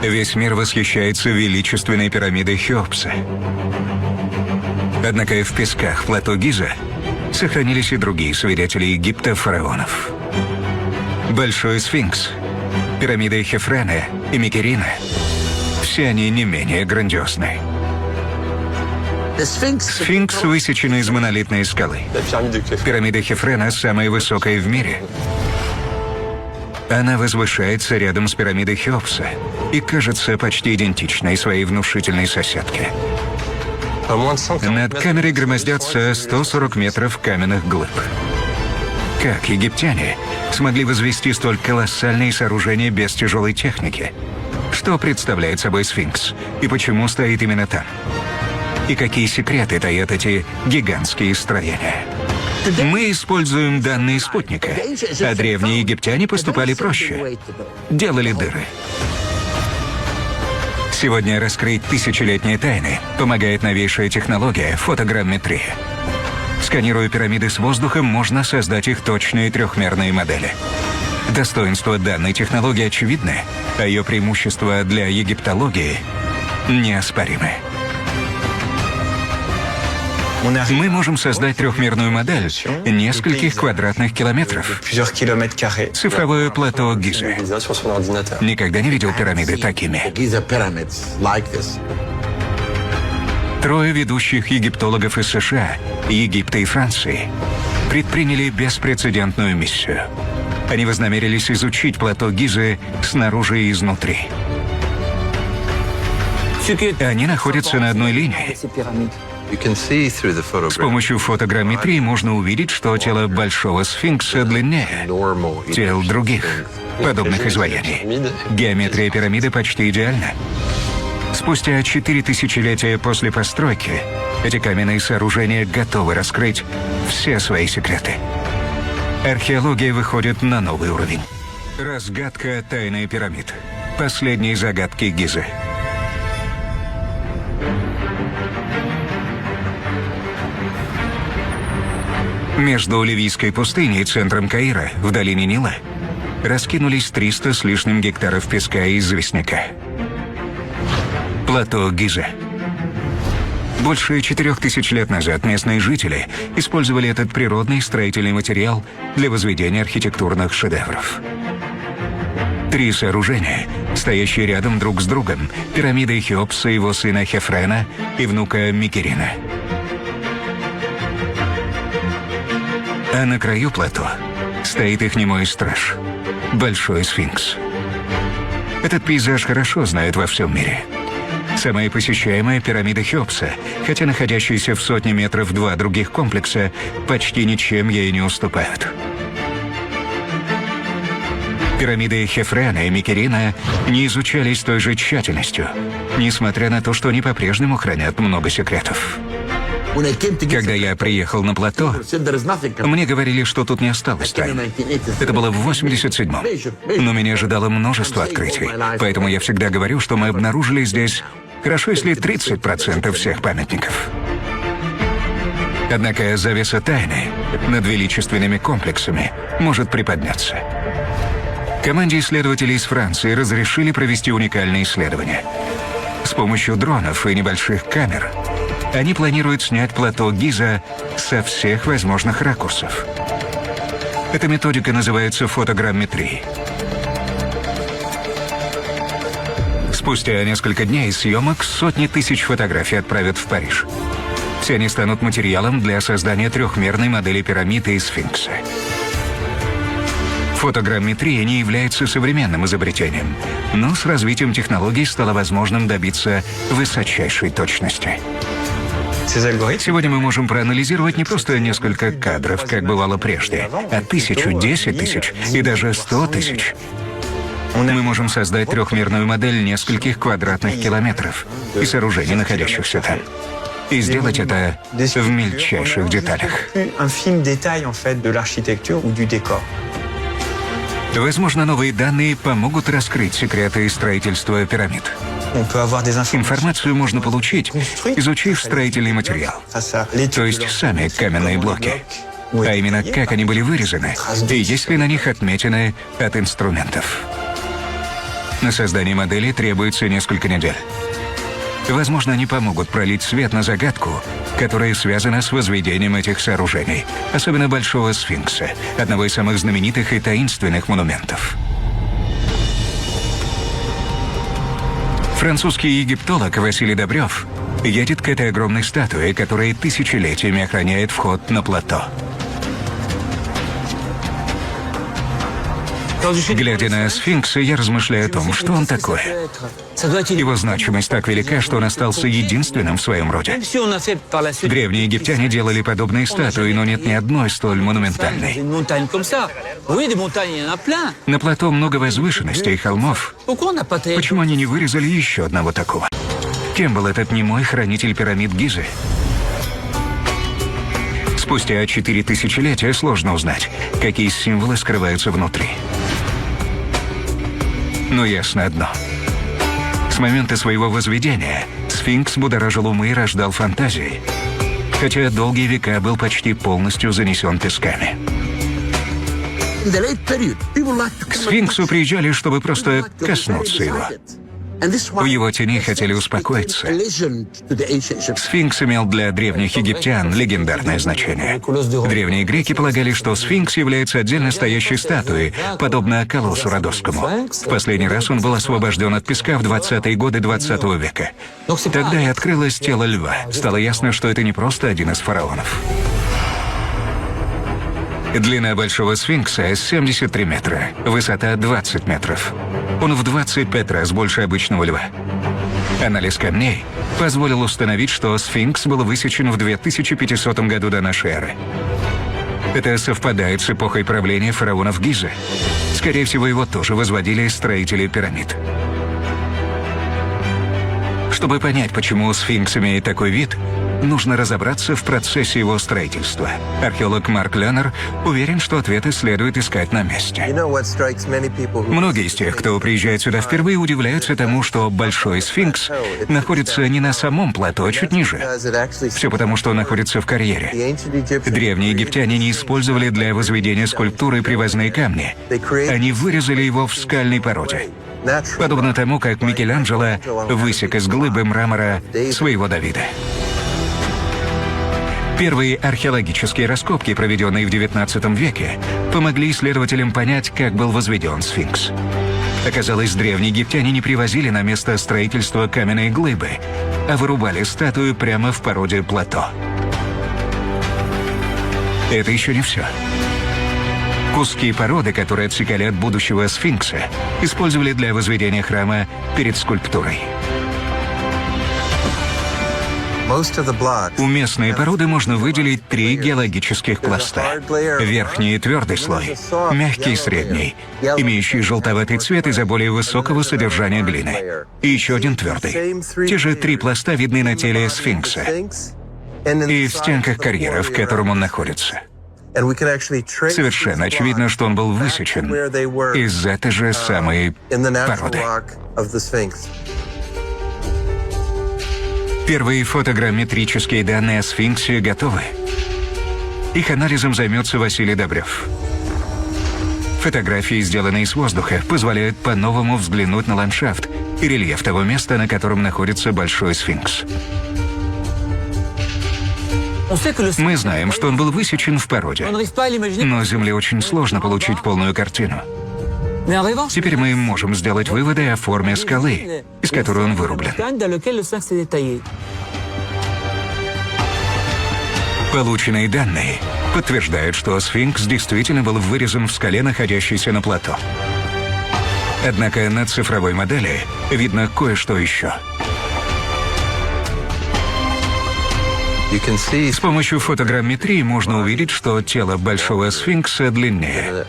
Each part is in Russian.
Весь мир восхищается величественной пирамидой Хеопса. Однако в песках плато Гиза сохранились и другие свидетели Египта фараонов. Большой сфинкс, пирамиды Хефрена и Микерина – все они не менее грандиозны. Сфинкс высечен из монолитной скалы. Пирамида Хефрена самая высокая в мире. Она возвышается рядом с пирамидой Хеопса и кажется почти идентичной своей внушительной соседке. Над камерой громоздятся 140 метров каменных глыб. Как египтяне смогли возвести столь колоссальные сооружения без тяжелой техники? Что представляет собой сфинкс и почему стоит именно там? И какие секреты таят эти гигантские строения? Мы используем данные спутника, а древние египтяне поступали проще. Делали дыры. Сегодня раскрыть тысячелетние тайны помогает новейшая технология — фотограмметрия. Сканируя пирамиды с воздуха, можно создать их точные трехмерные модели. Достоинства данной технологии очевидны, а ее преимущества для египтологии неоспоримы. Мы можем создать трехмерную модель нескольких квадратных километров. Цифровое плато Гизы. Никогда не видел пирамиды такими. Трое ведущих египтологов из США, Египта и Франции предприняли беспрецедентную миссию. Они вознамерились изучить плато Гизы снаружи и изнутри. Они находятся на одной линии. С помощью фотограмметрии можно увидеть, что тело Большого сфинкса длиннее тел других, подобных изваяний. Геометрия пирамиды почти идеальна. Спустя 4 тысячелетия после постройки эти каменные сооружения готовы раскрыть все свои секреты. Археология выходит на новый уровень. Разгадка тайны пирамид. Последние загадки Гизы. Между Ливийской пустыней и центром Каира, в долине Нила, раскинулись 300 с лишним гектаров песка и известняка. Плато Гиза. Больше 4000 лет назад местные жители использовали этот природный строительный материал для возведения архитектурных шедевров. 3 сооружения, стоящие рядом друг с другом, пирамиды Хеопса, его сына Хефрена и внука Микерина. А на краю плато стоит их немой страж — Большой сфинкс. Этот пейзаж хорошо знают во всем мире. Самая посещаемая пирамида Хеопса, хотя находящиеся в сотне метров 2 других комплекса почти ничем ей не уступают. Пирамиды Хефрена и Микерина не изучались с той же тщательностью, несмотря на то, что они по-прежнему хранят много секретов. Когда я приехал на плато, мне говорили, что тут не осталось тайн. Это было в 87-м. Но меня ожидало множество открытий. Поэтому я всегда говорю, что мы обнаружили здесь, хорошо, если 30% всех памятников. Однако завеса тайны над величественными комплексами может приподняться. Команде исследователей из Франции разрешили провести уникальные исследования. С помощью дронов и небольших камер они планируют снять плато Гиза со всех возможных ракурсов. Эта методика называется фотограмметрией. Спустя несколько дней съемок сотни тысяч фотографий отправят в Париж. Все они станут материалом для создания трехмерной модели пирамиды и сфинкса. Фотограмметрия не является современным изобретением, но с развитием технологий стало возможным добиться высочайшей точности. Сегодня мы можем проанализировать не просто несколько кадров, как бывало прежде, а 1000, 10 тысяч и даже 100 тысяч. Мы можем создать трехмерную модель нескольких квадратных километров и сооружений, находящихся там. И сделать это в мельчайших деталях. Возможно, новые данные помогут раскрыть секреты строительства пирамид. Информацию можно получить, изучив строительный материал, то есть сами каменные блоки, а именно как они были вырезаны и есть ли на них отметины от инструментов. На создание модели требуется несколько недель. Возможно, они помогут пролить свет на загадку, которая связана с возведением этих сооружений, особенно Большого сфинкса, одного из самых знаменитых и таинственных монументов. Французский египтолог Василий Добрев едет к этой огромной статуе, которая тысячелетиями охраняет вход на плато. Глядя на сфинкса, я размышляю о том, что он такое. Его значимость так велика, что он остался единственным в своем роде. Древние египтяне делали подобные статуи, но нет ни одной столь монументальной. На плато много возвышенностей и холмов. Почему они не вырезали еще одного такого? Кем был этот немой хранитель пирамид Гизы? Спустя 4 тысячелетия сложно узнать, какие символы скрываются внутри. Но ясно одно. С момента своего возведения сфинкс будоражил умы и рождал фантазии, хотя долгие века был почти полностью занесен песками. К сфинксу приезжали, чтобы просто коснуться его. В его тени хотели успокоиться. Сфинкс имел для древних египтян легендарное значение. Древние греки полагали, что сфинкс является отдельно стоящей статуей, подобно колоссу Родосскому. В последний раз он был освобожден от песка в 20-е годы 20 века. Тогда и открылось тело льва. Стало ясно, что это не просто один из фараонов. Длина Большого сфинкса 73 метра, высота 20 метров. Он в 25 раз больше обычного льва. Анализ камней позволил установить, что сфинкс был высечен в 2500 году до нашей эры. Это совпадает с эпохой правления фараонов Гизы. Скорее всего, его тоже возводили строители пирамид. Чтобы понять, почему сфинкс имеет такой вид, нужно разобраться в процессе его строительства. Археолог Марк Леннер уверен, что ответы следует искать на месте. Многие из тех, кто приезжает сюда впервые, удивляются тому, что Большой сфинкс находится не на самом плато, а чуть ниже. Все потому, что он находится в карьере. Древние египтяне не использовали для возведения скульптуры привозные камни. Они вырезали его в скальной породе. Подобно тому, как Микеланджело высек из глыбы мрамора своего Давида. Первые археологические раскопки, проведенные в XIX веке, помогли исследователям понять, как был возведен сфинкс. Оказалось, древние египтяне не привозили на место строительства каменные глыбы, а вырубали статую прямо в породе плато. Это еще не все. Куски породы, которые отсекали от будущего сфинкса, использовали для возведения храма перед скульптурой. У местной породы можно выделить 3 геологических пласта. Верхний — твердый слой, мягкий — средний, имеющий желтоватый цвет из-за более высокого содержания глины. И еще один твердый. Те же 3 пласта видны на теле сфинкса и в стенках карьера, в котором он находится. Совершенно очевидно, что он был высечен из этой же самой породы. Первые фотограмметрические данные о сфинксе готовы. Их анализом займется Василий Добрев. Фотографии, сделанные из воздуха, позволяют по-новому взглянуть на ландшафт и рельеф того места, на котором находится Большой сфинкс. Мы знаем, что он был высечен в породе, но с Земли очень сложно получить полную картину. Теперь мы можем сделать выводы о форме скалы, из которой он вырублен. Полученные данные подтверждают, что сфинкс действительно был вырезан в скале, находящейся на плато. Однако на цифровой модели видно кое-что еще. С помощью фотограмметрии можно увидеть, что тело Большого сфинкса длиннее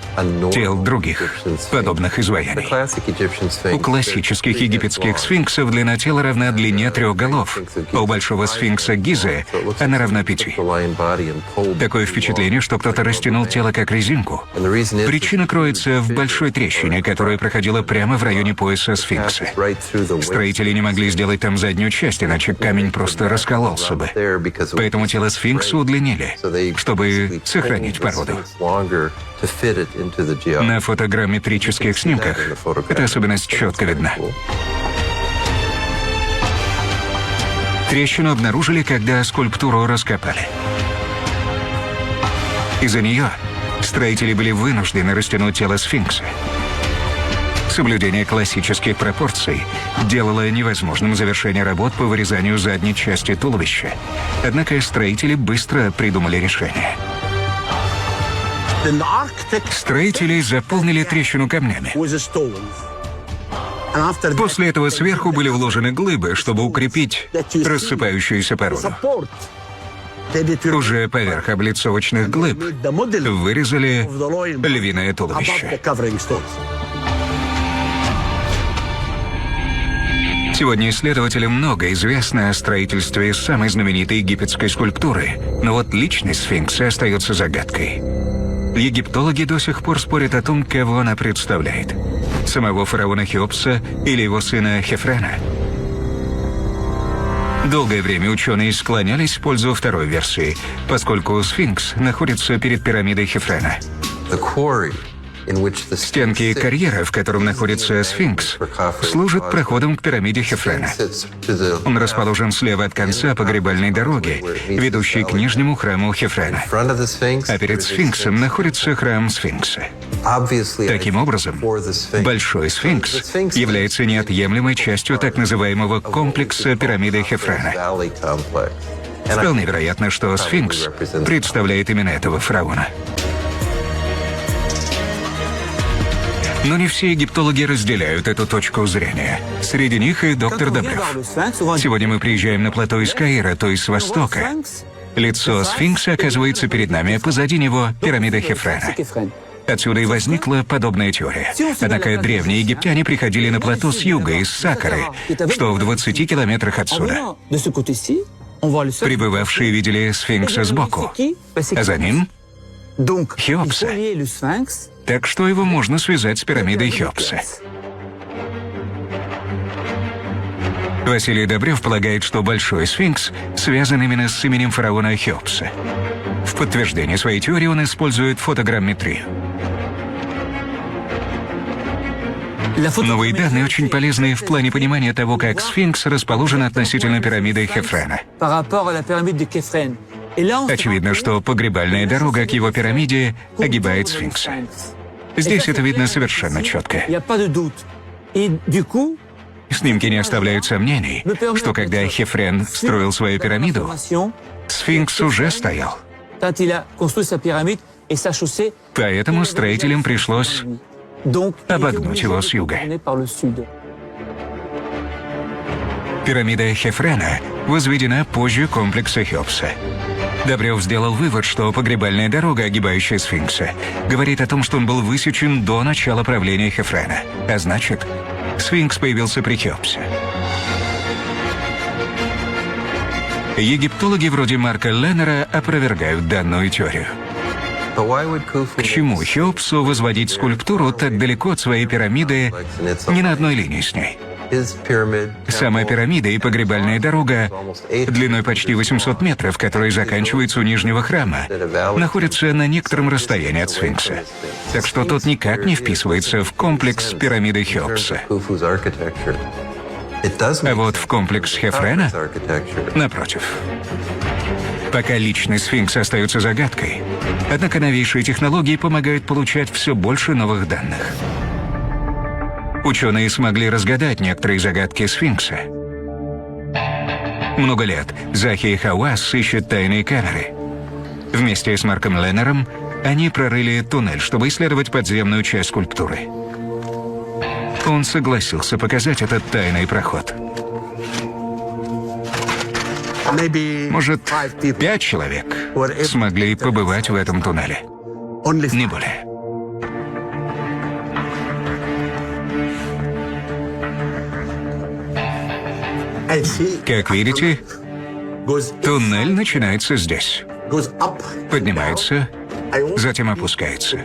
тел других подобных изваяний. У классических египетских сфинксов длина тела равна длине 3 голов, а у Большого сфинкса Гизы она равна 5. Такое впечатление, что кто-то растянул тело как резинку. Причина кроется в большой трещине, которая проходила прямо в районе пояса сфинкса. Строители не могли сделать там заднюю часть, иначе камень просто раскололся бы. Поэтому тело сфинкса удлинили, чтобы сохранить породу. На фотограмметрических снимках эта особенность четко видна. Трещину обнаружили, когда скульптуру раскопали. Из-за нее строители были вынуждены растянуть тело сфинкса. Соблюдение классических пропорций делало невозможным завершение работ по вырезанию задней части туловища. Однако строители быстро придумали решение. Строители заполнили трещину камнями. После этого сверху были вложены глыбы, чтобы укрепить рассыпающуюся породу. Уже поверх облицовочных глыб вырезали львиное туловище. Сегодня исследователям много известно о строительстве самой знаменитой египетской скульптуры, но вот личность сфинкса остается загадкой. Египтологи до сих пор спорят о том, кого она представляет. Самого фараона Хеопса или его сына Хефрена. Долгое время ученые склонялись в пользу второй версии, поскольку сфинкс находится перед пирамидой Хефрена. Стенки карьера, в котором находится сфинкс, служат проходом к пирамиде Хефрена. Он расположен слева от конца погребальной дороги, ведущей к нижнему храму Хефрена. А перед сфинксом находится храм сфинкса. Таким образом, Большой сфинкс является неотъемлемой частью так называемого комплекса пирамиды Хефрена. Вполне вероятно, что сфинкс представляет именно этого фараона. Но не все египтологи разделяют эту точку зрения. Среди них и доктор Добрев. Сегодня мы приезжаем на плато из Каира, то есть с востока. Лицо сфинкса оказывается перед нами, позади него пирамида Хефрена. Отсюда и возникла подобная теория. Однако древние египтяне приходили на плато с юга, из Саккары, что в 20 километрах отсюда. Прибывавшие видели сфинкса сбоку, а за ним Хеопса. Так что его можно связать с пирамидой Хеопса. Василий Добрев полагает, что Большой сфинкс связан именно с именем фараона Хеопса. В подтверждение своей теории он использует фотограмметрию. Новые данные очень полезны в плане понимания того, как сфинкс расположен относительно пирамиды Хефрена. Очевидно, что погребальная дорога к его пирамиде огибает сфинкса. Здесь это видно совершенно четко. Снимки не оставляют сомнений, что когда Хефрен строил свою пирамиду, сфинкс уже стоял. Поэтому строителям пришлось обогнуть его с юга. Пирамида Хефрена возведена позже комплекса Хеопса. Добрев сделал вывод, что погребальная дорога, огибающая сфинкса, говорит о том, что он был высечен до начала правления Хефрена. А значит, сфинкс появился при Хеопсе. Египтологи вроде Марка Леннера опровергают данную теорию. К чему Хеопсу возводить скульптуру так далеко от своей пирамиды, не на одной линии с ней? Сама пирамида и погребальная дорога длиной почти 800 метров, которые заканчиваются у нижнего храма, находятся на некотором расстоянии от сфинкса. Так что тот никак не вписывается в комплекс пирамиды Хеопса. А вот в комплекс Хефрена, напротив. Пока личный сфинкс остается загадкой, однако новейшие технологии помогают получать все больше новых данных. Ученые смогли разгадать некоторые загадки сфинкса. Много лет Захи и Хауас ищут тайные камеры. Вместе с Марком Леннером они прорыли туннель, чтобы исследовать подземную часть скульптуры. Он согласился показать этот тайный проход. Может, 5 человек смогли побывать в этом туннеле. Не более. Как видите, туннель начинается здесь. Поднимается, затем опускается.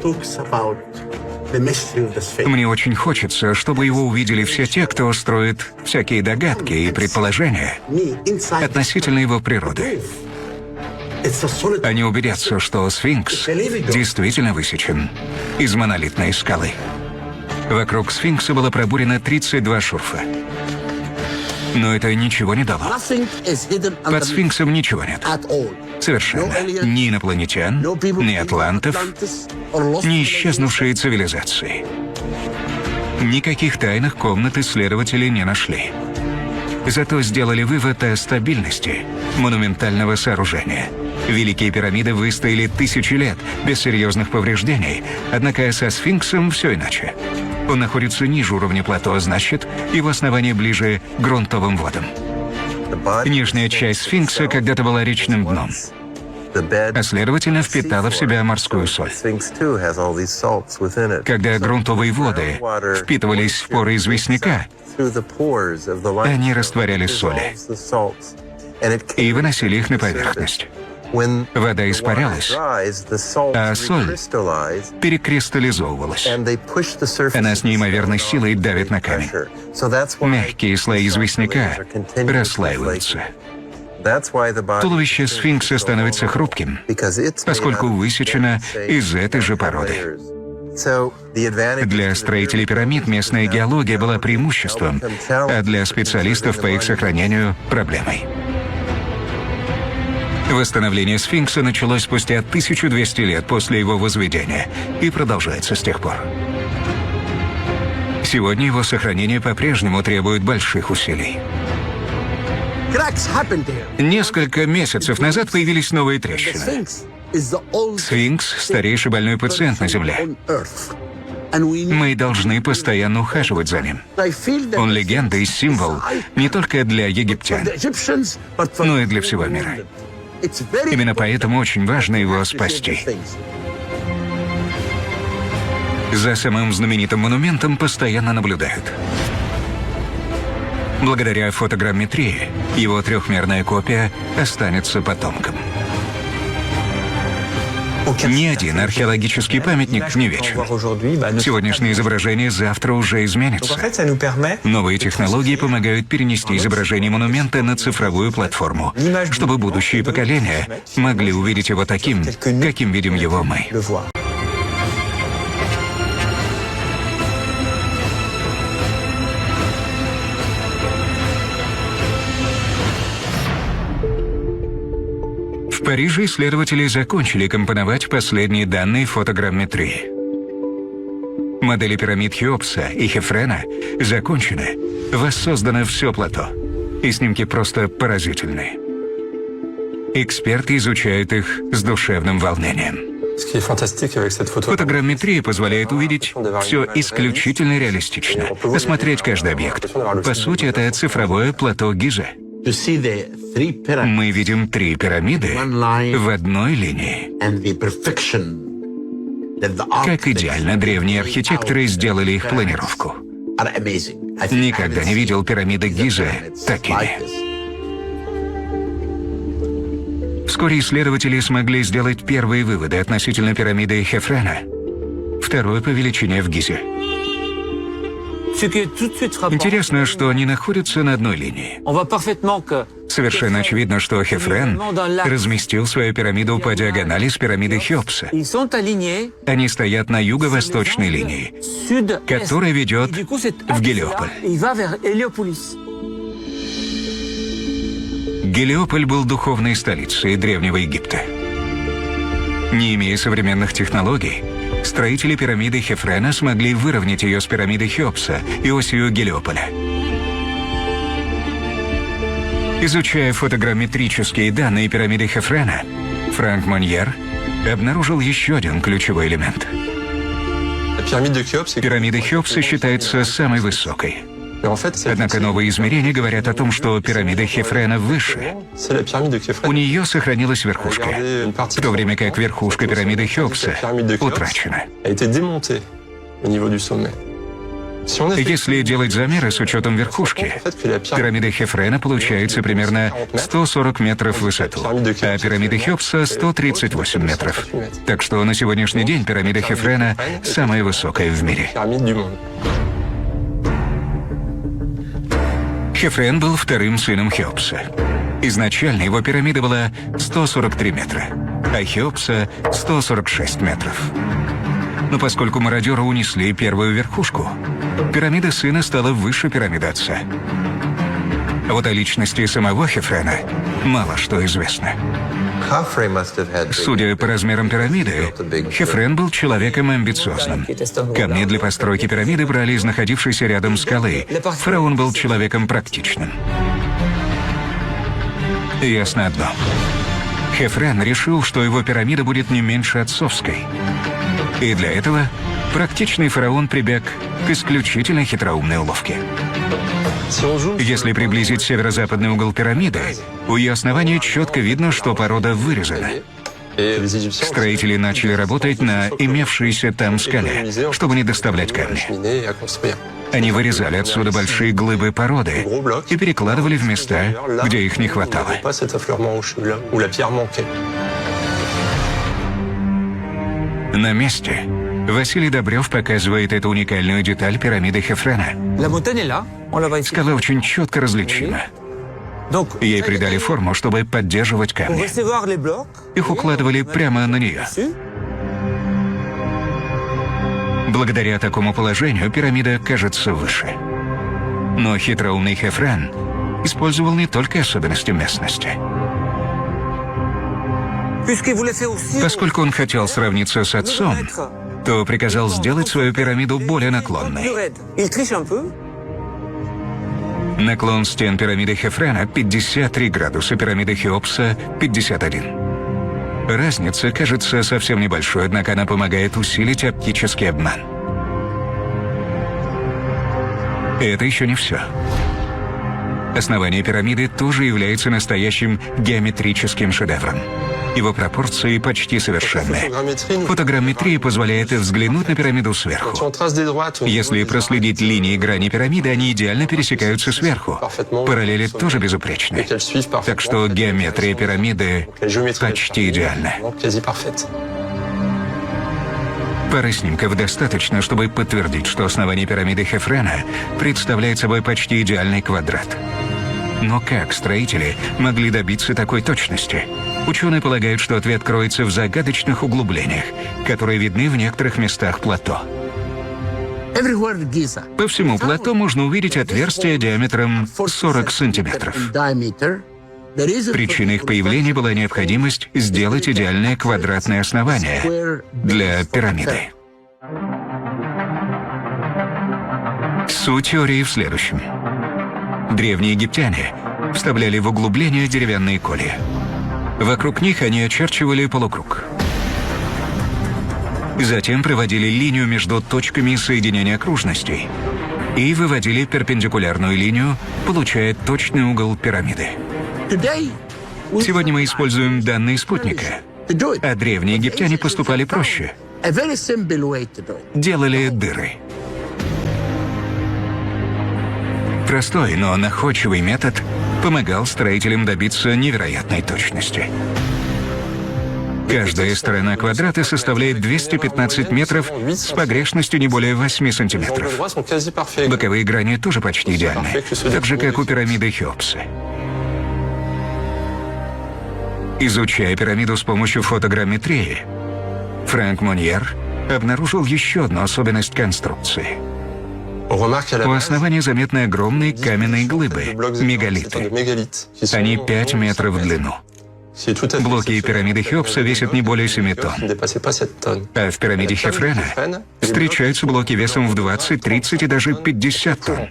Мне очень хочется, чтобы его увидели все те, кто строит всякие догадки и предположения относительно его природы. Они убедятся, что сфинкс действительно высечен из монолитной скалы. Вокруг сфинкса было пробурено 32 шурфа. Но это ничего не дало. Под сфинксом ничего нет. Совершенно. Ни инопланетян, ни атлантов, ни исчезнувшие цивилизации. Никаких тайных комнат исследователи не нашли. Зато сделали вывод о стабильности монументального сооружения. Великие пирамиды выстояли тысячи лет без серьезных повреждений, однако со сфинксом все иначе. Он находится ниже уровня плато, а значит, его основание ближе к грунтовым водам. Нижняя часть сфинкса когда-то была речным дном, а следовательно впитала в себя морскую соль. Когда грунтовые воды впитывались в поры известняка, они растворяли соли и выносили их на поверхность. Вода испарялась, а соль перекристаллизовывалась. Она с неимоверной силой давит на камень. Мягкие слои известняка расслаиваются. Туловище сфинкса становится хрупким, поскольку высечено из этой же породы. Для строителей пирамид местная геология была преимуществом, а для специалистов по их сохранению – проблемой. Восстановление сфинкса началось спустя 1200 лет после его возведения и продолжается с тех пор. Сегодня его сохранение по-прежнему требует больших усилий. Несколько месяцев назад появились новые трещины. Сфинкс – старейший больной пациент на Земле. Мы должны постоянно ухаживать за ним. Он легенда и символ не только для египтян, но и для всего мира. Именно поэтому очень важно его спасти. За самым знаменитым монументом постоянно наблюдают. Благодаря фотограмметрии его трехмерная копия останется потомкам. Ни один археологический памятник не вечен. Сегодняшнее изображение завтра уже изменится. Новые технологии помогают перенести изображение монумента на цифровую платформу, чтобы будущие поколения могли увидеть его таким, каким видим его мы. В Париже исследователи закончили компоновать последние данные фотограмметрии. Модели пирамид Хеопса и Хефрена закончены, воссоздано все плато, и снимки просто поразительны. Эксперты изучают их с душевным волнением. Фотограмметрия позволяет увидеть все исключительно реалистично, осмотреть каждый объект. По сути, это цифровое плато Гизе. Мы видим 3 пирамиды в одной линии. Как идеально древние архитекторы сделали их планировку. Никогда не видел пирамиды Гизе такими. Вскоре исследователи смогли сделать первые выводы относительно пирамиды Хефрена, второй по величине в Гизе. Интересно, что они находятся на одной линии. Совершенно очевидно, что Хефрен разместил свою пирамиду по диагонали с пирамидой Хеопса. Они стоят на юго-восточной линии, которая ведет в Гелиополь. Гелиополь был духовной столицей Древнего Египта. Не имея современных технологий, строители пирамиды Хефрена смогли выровнять ее с пирамидой Хеопса и осью Гелиополя. Изучая фотограмметрические данные пирамиды Хефрена, Франк Моньер обнаружил еще один ключевой элемент. Пирамида Хеопса считается самой высокой. Однако новые измерения говорят о том, что пирамида Хефрена выше. У нее сохранилась верхушка, в то время как верхушка пирамиды Хеопса утрачена. Если делать замеры с учетом верхушки, пирамида Хефрена получается примерно 140 метров в высоту, а пирамида Хеопса 138 метров. Так что на сегодняшний день пирамида Хефрена самая высокая в мире. Хефрен был вторым сыном Хеопса. Изначально его пирамида была 143 метра, а Хеопса — 146 метров. Но поскольку мародеры унесли первую верхушку, пирамида сына стала выше пирамиды отца. А вот о личности самого Хефрена мало что известно. Судя по размерам пирамиды, Хефрен был человеком амбициозным. Камни для постройки пирамиды брали из находившейся рядом скалы. Фараон был человеком практичным. Ясно одно. Хефрен решил, что его пирамида будет не меньше отцовской. И для этого практичный фараон прибег к исключительно хитроумной уловке. Если приблизить северо-западный угол пирамиды, у ее основания четко видно, что порода вырезана. Строители начали работать на имевшейся там скале, чтобы не доставлять камни. Они вырезали отсюда большие глыбы породы и перекладывали в места, где их не хватало. На месте Василий Добрев показывает эту уникальную деталь пирамиды Хефрена. Скала очень четко различима. Ей придали форму, чтобы поддерживать камни. Их укладывали прямо на нее. Благодаря такому положению пирамида кажется выше. Но хитроумный Хефрен использовал не только особенности местности. Поскольку он хотел сравниться с отцом, то приказал сделать свою пирамиду более наклонной. Наклон стен пирамиды Хефрена 53 градуса, пирамиды Хеопса 51. Разница кажется совсем небольшой, однако она помогает усилить оптический обман. И это еще не все. Основание пирамиды тоже является настоящим геометрическим шедевром. Его пропорции почти совершенны. Фотограмметрия позволяет взглянуть на пирамиду сверху. Если проследить линии грани пирамиды, они идеально пересекаются сверху. Параллели тоже безупречны. Так что геометрия пирамиды почти идеальна. Пары снимков достаточно, чтобы подтвердить, что основание пирамиды Хефрена представляет собой почти идеальный квадрат. Но как строители могли добиться такой точности? Ученые полагают, что ответ кроется в загадочных углублениях, которые видны в некоторых местах плато. По всему плато можно увидеть отверстия диаметром 40 сантиметров. Причиной их появления была необходимость сделать идеальное квадратное основание для пирамиды. Суть теории в следующем. Древние египтяне вставляли в углубления деревянные колья. Вокруг них они очерчивали полукруг. Затем проводили линию между точками соединения окружностей и выводили перпендикулярную линию, получая точный угол пирамиды. Сегодня мы используем данные спутника, а древние египтяне поступали проще. Делали дыры. Простой, но находчивый метод помогал строителям добиться невероятной точности. Каждая сторона квадрата составляет 215 метров с погрешностью не более 8 сантиметров. Боковые грани тоже почти идеальны, так же, как у пирамиды Хеопса. Изучая пирамиду с помощью фотограмметрии, Франк Моньер обнаружил еще одну особенность конструкции. У основания заметны огромные каменные глыбы, мегалиты. Они 5 метров в длину. Блоки пирамиды Хеопса весят не более 7 тонн. А в пирамиде Хефрена встречаются блоки весом в 20, 30 и даже 50 тонн.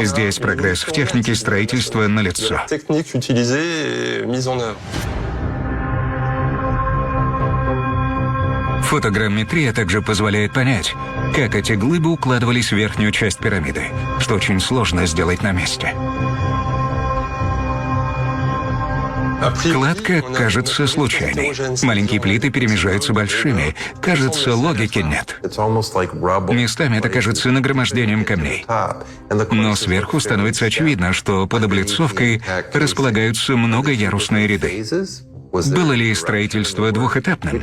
Здесь прогресс в технике строительства налицо. Фотограмметрия также позволяет понять, как эти глыбы укладывались в верхнюю часть пирамиды, что очень сложно сделать на месте. Кладка кажется случайной. Маленькие плиты перемежаются большими. Кажется, логики нет. Местами это кажется нагромождением камней. Но сверху становится очевидно, что под облицовкой располагаются многоярусные ряды. Было ли строительство двухэтапным?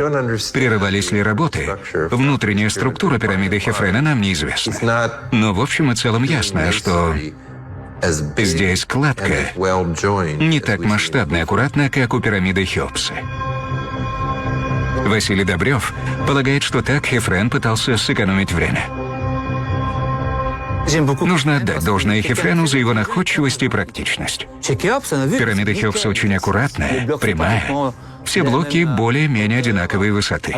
Прерывались ли работы? Внутренняя структура пирамиды Хефрена нам неизвестна. Но в общем и целом ясно, что Здесь кладка не так масштабна и аккуратна, как у пирамиды Хеопса. Василий Добрев полагает, что так Хефрен пытался сэкономить время. Нужно отдать должное Хефрену за его находчивость и практичность. Пирамида Хеопса очень аккуратная, прямая. Все блоки более-менее одинаковой высоты.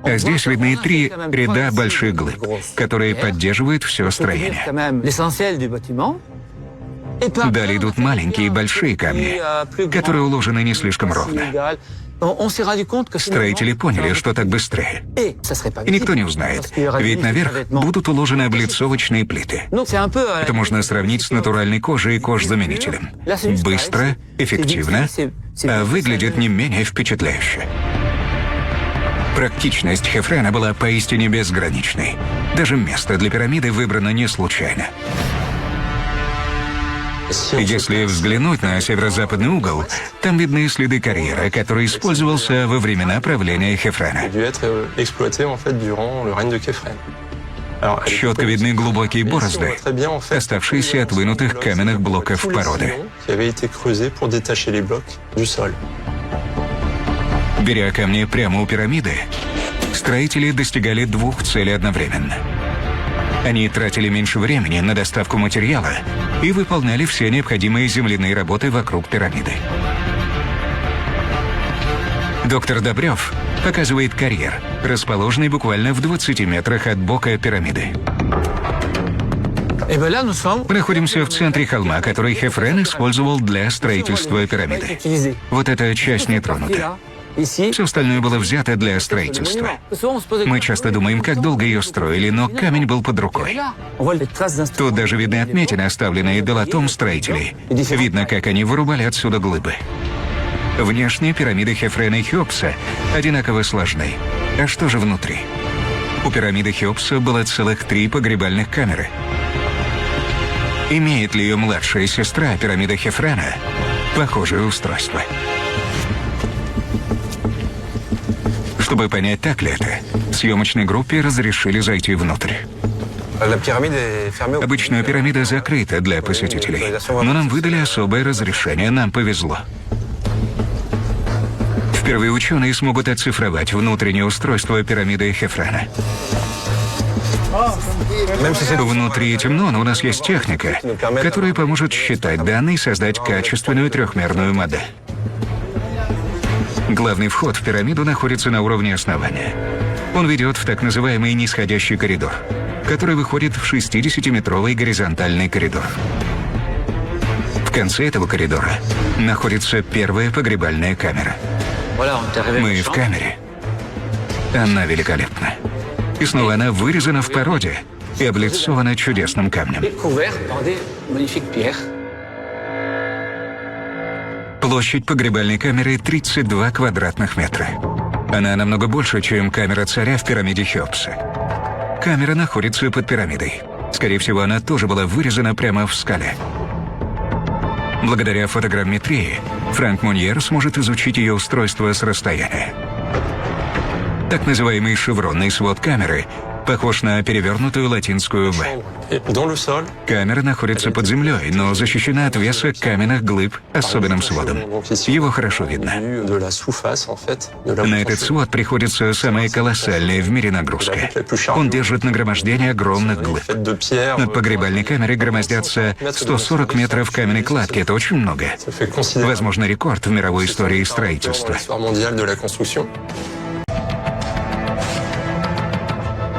А здесь видны 3 ряда больших глыб, которые поддерживают все строение. Далее идут маленькие и большие камни, которые уложены не слишком ровно. Строители поняли, что так быстрее. И никто не узнает, ведь наверх будут уложены облицовочные плиты. Это можно сравнить с натуральной кожей и кожзаменителем. Быстро, эффективно, а выглядит не менее впечатляюще. Практичность Хефрена была поистине безграничной. Даже место для пирамиды выбрано не случайно. Если взглянуть на северо-западный угол, там видны следы карьера, который использовался во времена правления Хефрена. Четко видны глубокие борозды, оставшиеся от вынутых каменных блоков породы. Беря камни прямо у пирамиды, строители достигали 2 целей одновременно. Они тратили меньше времени на доставку материала и выполняли все необходимые земляные работы вокруг пирамиды. Доктор Добрев показывает карьер, расположенный буквально в 20 метрах от бока пирамиды. Мы находимся в центре холма, который Хефрен использовал для строительства пирамиды. Вот эта часть не тронута. Все остальное было взято для строительства. Мы часто думаем, как долго ее строили, но камень был под рукой. Тут даже видны отметины, оставленные долотом строителей. Видно, как они вырубали отсюда глыбы. Внешне пирамиды Хефрена и Хеопса одинаково сложны. А что же внутри? У пирамиды Хеопса было целых 3 погребальных камеры. Имеет ли ее младшая сестра, пирамида Хефрена, похожее устройство? Чтобы понять, так ли это, съемочной группе разрешили зайти внутрь. Обычно пирамида закрыта для посетителей, но нам выдали особое разрешение, нам повезло. Впервые ученые смогут оцифровать внутреннее устройство пирамиды Хефрена. Внутри темно, но у нас есть техника, которая поможет считать данные и создать качественную трехмерную модель. Главный вход в пирамиду находится на уровне основания. Он ведет в так называемый нисходящий коридор, который выходит в 60-метровый горизонтальный коридор. В конце этого коридора находится первая погребальная камера. Мы в камере. Она великолепна. И снова она вырезана в породе и облицована чудесным камнем. Площадь погребальной камеры 32 квадратных метра. Она намного больше, чем камера царя в пирамиде Хеопса. Камера находится под пирамидой. Скорее всего, она тоже была вырезана прямо в скале. Благодаря фотограмметрии Франк Муньер сможет изучить ее устройство с расстояния. Так называемый шевронный свод камеры похож на перевернутую латинскую «В». Камера находится под землей, но защищена от веса каменных глыб особенным сводом. Его хорошо видно. На этот свод приходится самая колоссальная в мире нагрузка. Он держит нагромождение огромных глыб. Над погребальной камерой громоздятся 140 метров каменной кладки. Это очень много. Возможно, рекорд в мировой истории строительства.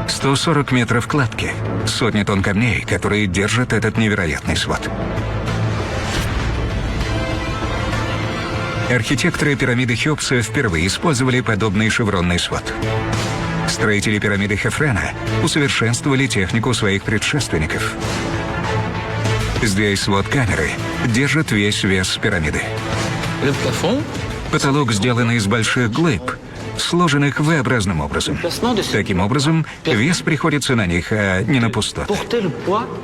140 метров кладки, сотни тонн камней, которые держат этот невероятный свод. Архитекторы пирамиды Хеопса впервые использовали подобный шевронный свод. Строители пирамиды Хефрена усовершенствовали технику своих предшественников. Здесь свод камеры держит весь вес пирамиды. Потолок сделан из больших глыб, сложенных V-образным образом. Таким образом, вес приходится на них, а не на пустоты.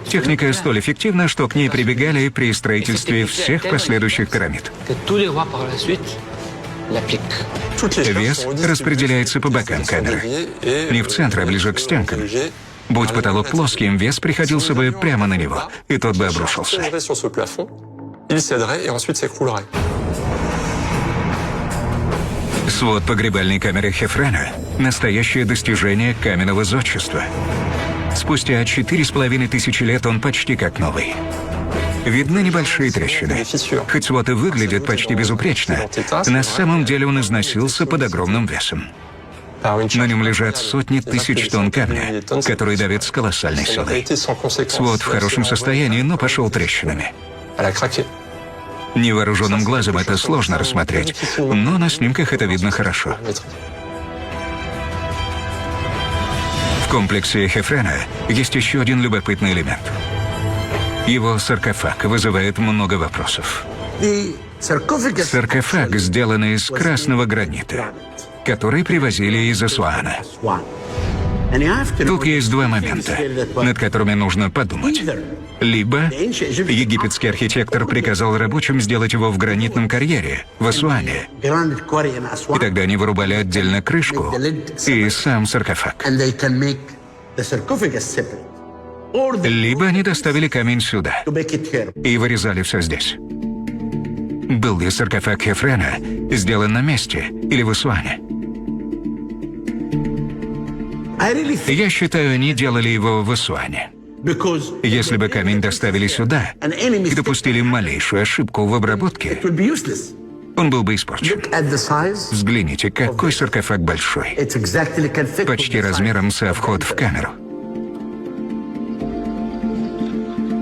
Техника столь эффективна, что к ней прибегали при строительстве всех последующих пирамид. Вес распределяется по бокам камеры. Не в центр, а ближе к стенкам. Будь потолок плоским, вес приходился бы прямо на него, и тот бы обрушился. Свод погребальной камеры Хефрена – настоящее достижение каменного зодчества. Спустя 4500 лет он почти как новый. Видны небольшие трещины. Хоть свод и выглядит почти безупречно, на самом деле он износился под огромным весом. На нем лежат сотни тысяч тонн камня, которые давят с колоссальной силой. Свод в хорошем состоянии, но пошел трещинами. Невооруженным глазом это сложно рассмотреть, но на снимках это видно хорошо. В комплексе Хефрена есть еще один любопытный элемент. Его саркофаг вызывает много вопросов. Саркофаг сделан из красного гранита, который привозили из Асуана. Тут есть два момента, над которыми нужно подумать. Либо египетский архитектор приказал рабочим сделать его в гранитном карьере, в Асуане. И тогда они вырубали отдельно крышку и сам саркофаг. Либо они доставили камень сюда и вырезали все здесь. Был ли саркофаг Хефрена сделан на месте или в Асуане? Я считаю, они делали его в Асуане. Если бы камень доставили сюда и допустили малейшую ошибку в обработке, он был бы испорчен. Взгляните, какой саркофаг большой. Почти размером со вход в камеру.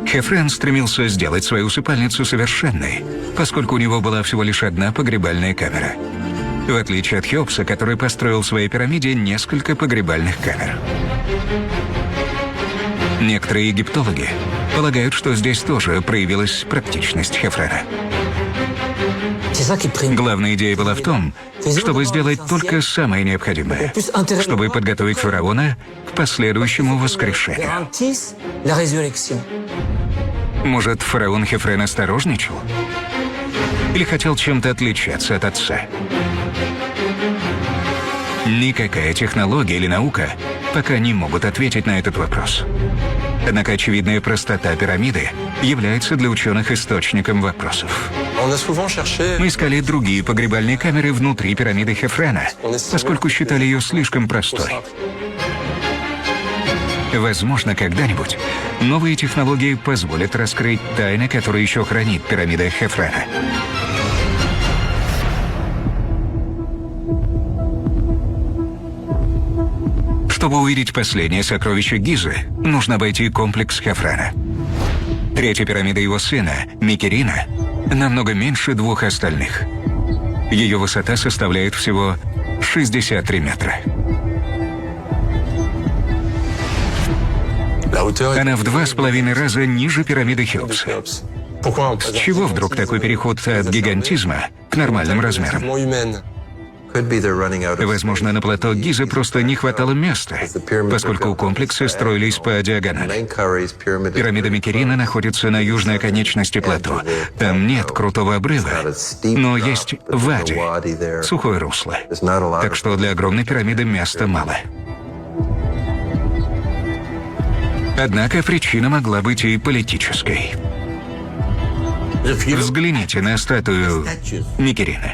Хефрен стремился сделать свою усыпальницу совершенной, поскольку у него была всего лишь одна погребальная камера. В отличие от Хеопса, который построил в своей пирамиде несколько погребальных камер. Некоторые египтологи полагают, что здесь тоже проявилась практичность Хефрена. Главная идея была в том, чтобы сделать только самое необходимое, чтобы подготовить фараона к последующему воскрешению. Может, фараон Хефрен осторожничал? Или хотел чем-то отличаться от отца? Никакая технология или наука пока не могут ответить на этот вопрос. Однако очевидная простота пирамиды является для ученых источником вопросов. Мы искали другие погребальные камеры внутри пирамиды Хефрена, поскольку считали ее слишком простой. Возможно, когда-нибудь новые технологии позволят раскрыть тайны, которые еще хранит пирамида Хефрена. Чтобы увидеть последнее сокровище Гизы, нужно обойти комплекс Хефрена. Третья пирамида его сына, Микерина, намного меньше двух остальных. Ее высота составляет всего 63 метра. Она в 2,5 раза ниже пирамиды Хеопса. С чего вдруг такой переход от гигантизма к нормальным размерам? Возможно, на плато Гизы просто не хватало места, поскольку комплексы строились по диагонали. Пирамида Микерина находится на южной оконечности плато. Там нет крутого обрыва, но есть вади, сухое русло. Так что для огромной пирамиды места мало. Однако причина могла быть и политической. Взгляните на статую Микерина.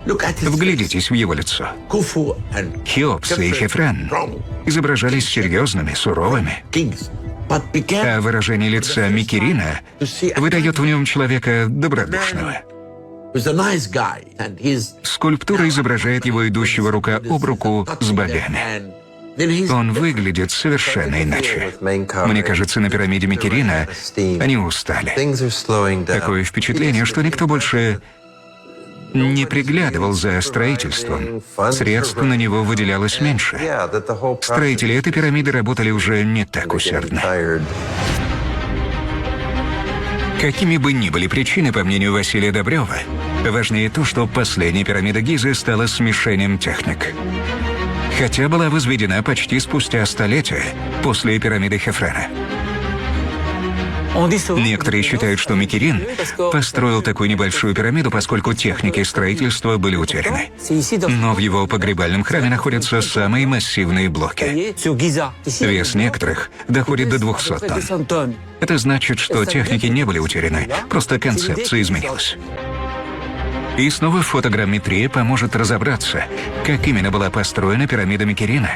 Вглядитесь в его лицо. Хеопс и Хефрен изображались серьезными, суровыми. А выражение лица Микерина выдает в нем человека добродушного. Скульптура изображает его идущего рука об руку с богами. Он выглядит совершенно иначе. Мне кажется, на пирамиде Микерина они устали. Такое впечатление, что никто больше не приглядывал за строительством. Средств на него выделялось меньше. Строители этой пирамиды работали уже не так усердно. Какими бы ни были причины, по мнению Василия Добрева, важнее то, что последняя пирамида Гизы стала смешением техник. Хотя была возведена почти спустя столетия после пирамиды Хефрена. Некоторые считают, что Микерин построил такую небольшую пирамиду, поскольку техники строительства были утеряны. Но в его погребальном храме находятся самые массивные блоки. Вес некоторых доходит до 200 тонн. Это значит, что техники не были утеряны, просто концепция изменилась. И снова фотограмметрия поможет разобраться, как именно была построена пирамида Микерина.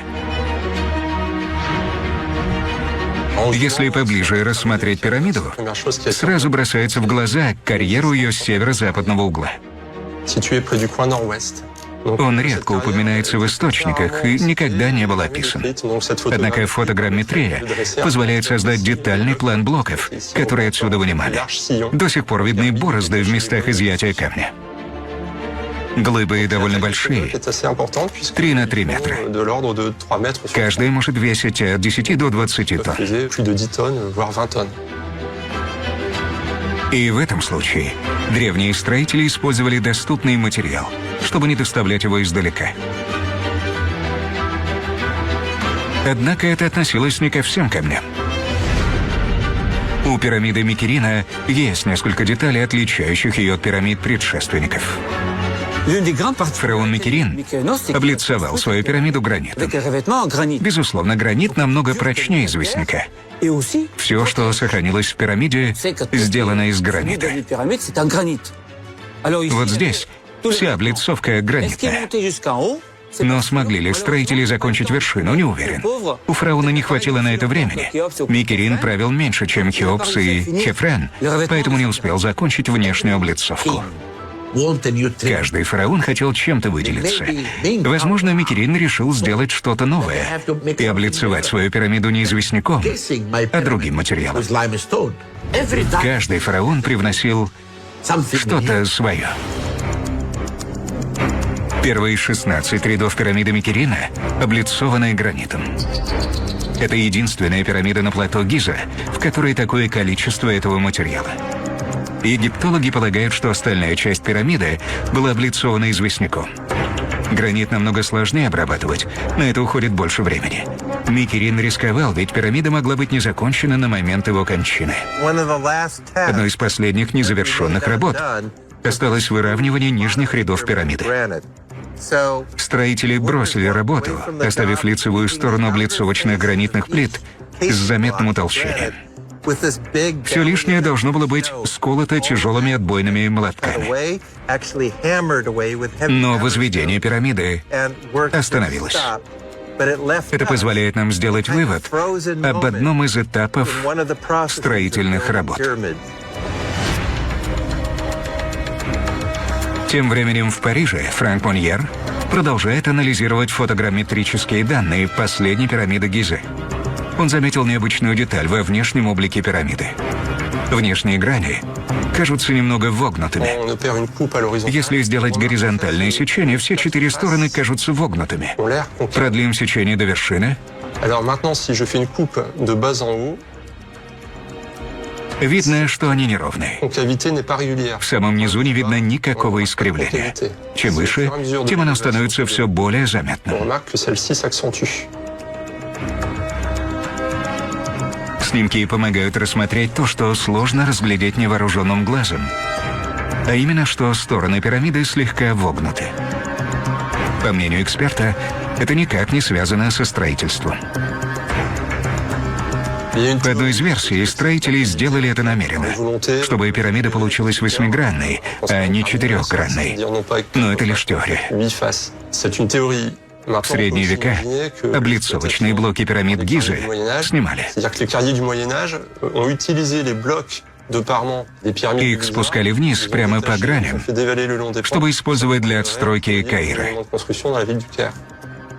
Если поближе рассмотреть пирамиду, сразу бросается в глаза карьеру ее с северо-западного угла. Он редко упоминается в источниках и никогда не был описан. Однако фотограмметрия позволяет создать детальный план блоков, которые отсюда вынимали. До сих пор видны борозды в местах изъятия камня. Глыбы довольно большие, 3 на 3 метра. Каждая может весить от 10 до 20 тонн. И в этом случае древние строители использовали доступный материал, чтобы не доставлять его издалека. Однако это относилось не ко всем камням. У пирамиды Микерина есть несколько деталей, отличающих ее от пирамид предшественников. Фараон Микерин облицовал свою пирамиду гранитом. Безусловно, гранит намного прочнее известняка. Все, что сохранилось в пирамиде, сделано из гранита. Вот здесь вся облицовка гранитная. Но смогли ли строители закончить вершину, не уверен. У фараона не хватило на это времени. Микерин правил меньше, чем Хеопс и Хефрен, поэтому не успел закончить внешнюю облицовку. Каждый фараон хотел чем-то выделиться. Возможно, Микерин решил сделать что-то новое и облицевать свою пирамиду не известняком, а другим материалом. Каждый фараон привносил что-то свое. Первые 16 рядов пирамиды Микерина облицованы гранитом. Это единственная пирамида на плато Гиза, в которой такое количество этого материала. Египтологи полагают, что остальная часть пирамиды была облицована известняком. Гранит намного сложнее обрабатывать, на это уходит больше времени. Микерин рисковал, ведь пирамида могла быть не закончена на момент его кончины. Одной из последних незавершенных работ осталось выравнивание нижних рядов пирамиды. Строители бросили работу, оставив лицевую сторону облицовочных гранитных плит с заметным утолщением. Все лишнее должно было быть сколото тяжелыми отбойными молотками. Но возведение пирамиды остановилось. Это позволяет нам сделать вывод об одном из этапов строительных работ. Тем временем в Париже Франк Моньер продолжает анализировать фотограмметрические данные последней пирамиды Гизы. Он заметил необычную деталь во внешнем облике пирамиды. Внешние грани кажутся немного вогнутыми. Если сделать горизонтальное сечение, все 4 стороны кажутся вогнутыми. Продлим сечение до вершины. Видно, что они неровные. В самом низу не видно никакого искривления. Чем выше, тем оно становится все более заметным. Снимки помогают рассмотреть то, что сложно разглядеть невооруженным глазом. А именно, что стороны пирамиды слегка вогнуты. По мнению эксперта, это никак не связано со строительством. По одной из версий, строители сделали это намеренно, чтобы пирамида получилась 8-гранной, а не 4-гранной. Но это лишь теория. В средние века облицовочные блоки пирамид Гизы снимали. Их спускали вниз прямо по граням, чтобы использовать для отстройки Каира.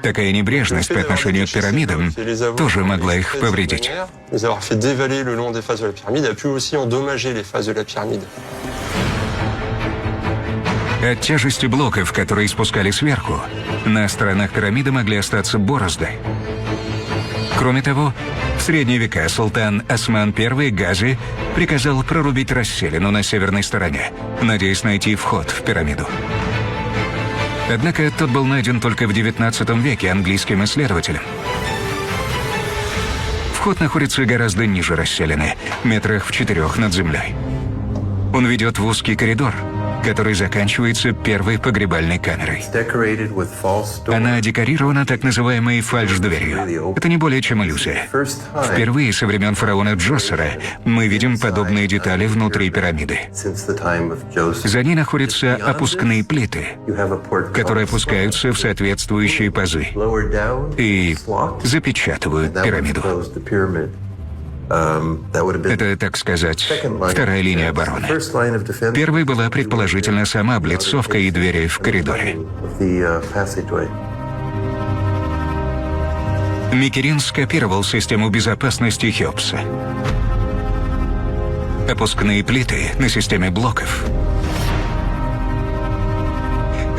Такая небрежность по отношению к пирамидам тоже могла их повредить. От тяжести блоков, которые спускали сверху, на сторонах пирамиды могли остаться борозды. Кроме того, в средние века султан Осман I Гази приказал прорубить расселину на северной стороне, надеясь найти вход в пирамиду. Однако тот был найден только в XIX веке английским исследователем. Вход находится гораздо ниже расселены, метрах в 4 над землей. Он ведет в узкий коридор, который заканчивается первой погребальной камерой. Она декорирована так называемой фальш-дверью. Это не более чем иллюзия. Впервые со времен фараона Джосера мы видим подобные детали внутри пирамиды. За ней находятся опускные плиты, которые опускаются в соответствующие пазы и запечатывают пирамиду. Это, так сказать, вторая линия обороны. Первой была, предположительно, сама облицовка и двери в коридоре. Микерин скопировал систему безопасности Хеопса. Опускные плиты на системе блоков.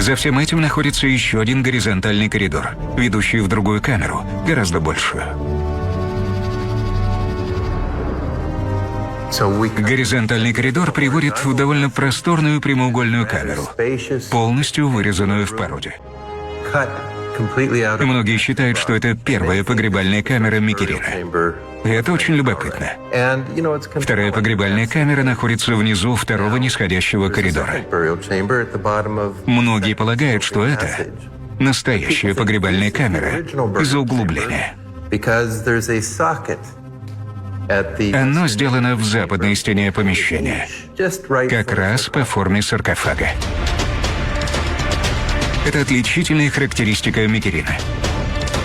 За всем этим находится еще один горизонтальный коридор, ведущий в другую камеру, гораздо большую. Горизонтальный коридор приводит в довольно просторную прямоугольную камеру, полностью вырезанную в породе. Многие считают, что это первая погребальная камера Микерина. И это очень любопытно. Вторая погребальная камера находится внизу второго нисходящего коридора. Многие полагают, что это настоящая погребальная камера из-за углубления. Оно сделано в западной стене помещения, как раз по форме саркофага. Это отличительная характеристика Микерина.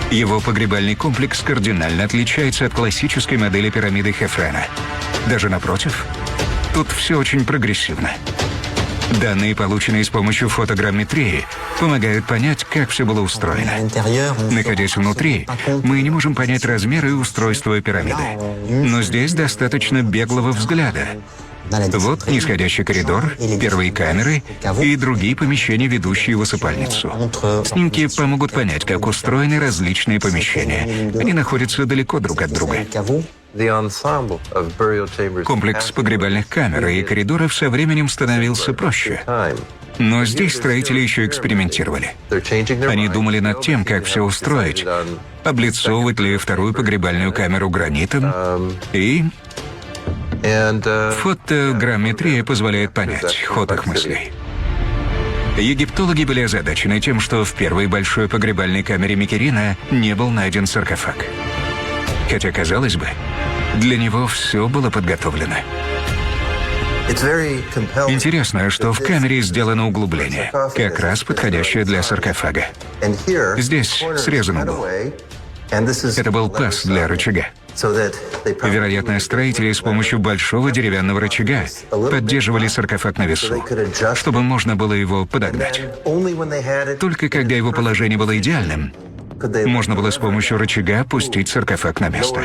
Его погребальный комплекс кардинально отличается от классической модели пирамиды Хефрена. Даже напротив, тут все очень прогрессивно. Данные, полученные с помощью фотограмметрии, помогают понять, как все было устроено. Находясь внутри, мы не можем понять размеры и устройство пирамиды. Но здесь достаточно беглого взгляда. Вот нисходящий коридор, первые камеры и другие помещения, ведущие в усыпальницу. Снимки помогут понять, как устроены различные помещения. Они находятся далеко друг от друга. Комплекс погребальных камер и коридоров со временем становился проще. Но здесь строители еще экспериментировали. Они думали над тем, как все устроить, облицовывать ли вторую погребальную камеру гранитом, и фотограмметрия позволяет понять ход их мыслей. Египтологи были озадачены тем, что в первой большой погребальной камере Микерина не был найден саркофаг. Хотя, казалось бы, для него все было подготовлено. Интересно, что в камере сделано углубление, как раз подходящее для саркофага. Здесь срезан угол. Это был паз для рычага. Вероятно, строители с помощью большого деревянного рычага поддерживали саркофаг на весу, чтобы можно было его подогнать. Только когда его положение было идеальным, можно было с помощью рычага опустить саркофаг на место.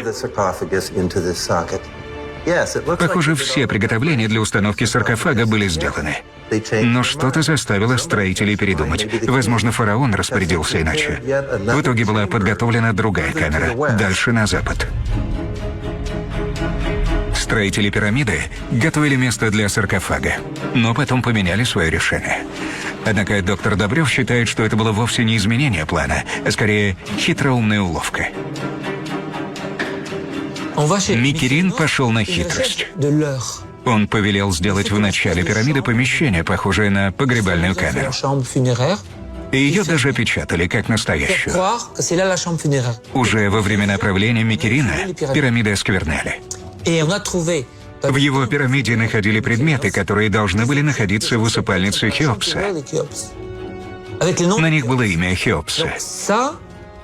Похоже, все приготовления для установки саркофага были сделаны. Но что-то заставило строителей передумать. Возможно, фараон распорядился иначе. В итоге была подготовлена другая камера, дальше на запад. Строители пирамиды готовили место для саркофага, но потом поменяли свое решение. Однако доктор Добрев считает, что это было вовсе не изменение плана, а скорее хитроумная уловка. Микерин пошел на хитрость. Он повелел сделать в начале пирамиды помещение, похожее на погребальную камеру. И ее даже опечатали как настоящую. Уже во времена правления Микерина пирамиды оскверняли. В его пирамиде находили предметы, которые должны были находиться в усыпальнице Хеопса. На них было имя Хеопса.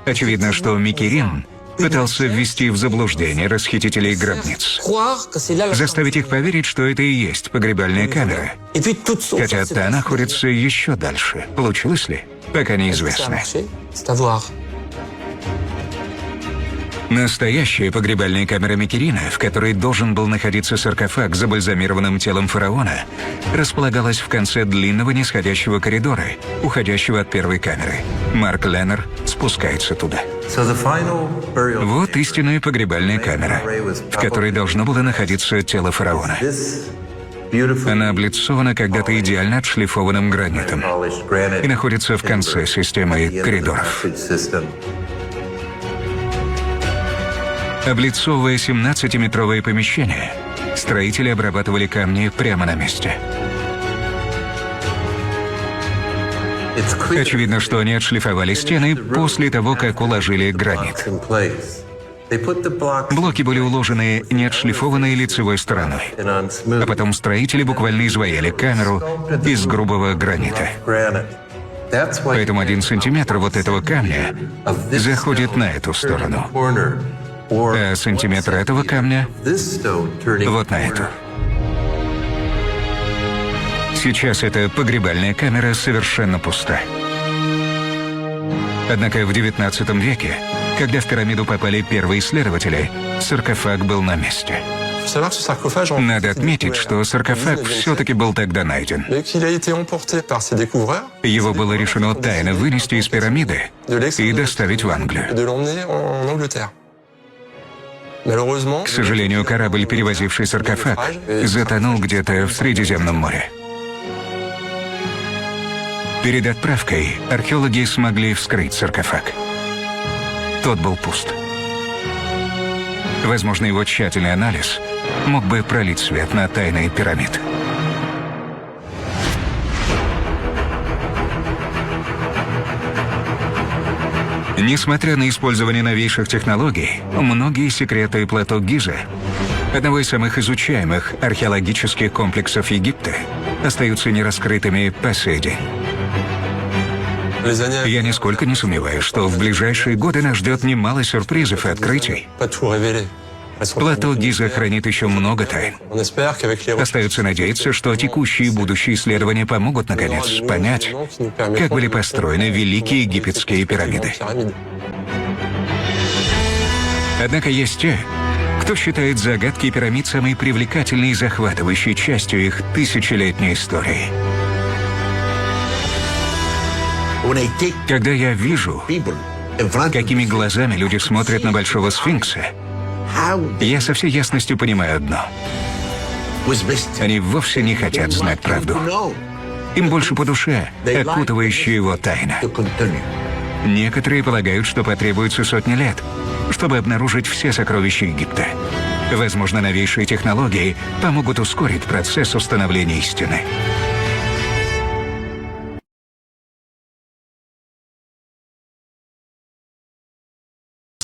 Очевидно, что Микерин пытался ввести в заблуждение расхитителей гробниц, заставить их поверить, что это и есть погребальная камера, хотя та находится еще дальше. Получилось ли? Пока неизвестно. Настоящая погребальная камера Микерина, в которой должен был находиться саркофаг с забальзамированным телом фараона, располагалась в конце длинного нисходящего коридора, уходящего от первой камеры. Марк Леннер спускается туда. Вот истинная погребальная камера, в которой должно было находиться тело фараона. Она облицована когда-то идеально отшлифованным гранитом и находится в конце системы коридоров. Облицовывая 17-метровые помещения, строители обрабатывали камни прямо на месте. Очевидно, что они отшлифовали стены после того, как уложили гранит. Блоки были уложены неотшлифованной лицевой стороной, а потом строители буквально изваяли камеру из грубого гранита. Поэтому 1 сантиметр вот этого камня заходит на эту сторону, а сантиметр этого камня вот на эту. Сейчас эта погребальная камера совершенно пуста. Однако в XIX веке, когда в пирамиду попали первые исследователи, саркофаг был на месте. Надо отметить, что саркофаг все-таки был тогда найден. Его было решено тайно вынести из пирамиды и доставить в Англию. К сожалению, корабль, перевозивший саркофаг, затонул где-то в Средиземном море. Перед отправкой археологи смогли вскрыть саркофаг. Тот был пуст. Возможно, его тщательный анализ мог бы пролить свет на тайны пирамид. Несмотря на использование новейших технологий, многие секреты плато Гиза, одного из самых изучаемых археологических комплексов Египта, остаются нераскрытыми по сей день. Я нисколько не сомневаюсь, что в ближайшие годы нас ждет немало сюрпризов и открытий. Плато Гиза хранит еще много тайн. Остается надеяться, что текущие и будущие исследования помогут, наконец, понять, как были построены великие египетские пирамиды. Однако есть те, кто считает загадки пирамид самой привлекательной и захватывающей частью их тысячелетней истории. Когда я вижу, какими глазами люди смотрят на Большого Сфинкса, я со всей ясностью понимаю одно. Они вовсе не хотят знать правду. Им больше по душе окутывающая его тайна. Некоторые полагают, что потребуется сотни лет, чтобы обнаружить все сокровища Египта. Возможно, новейшие технологии помогут ускорить процесс установления истины.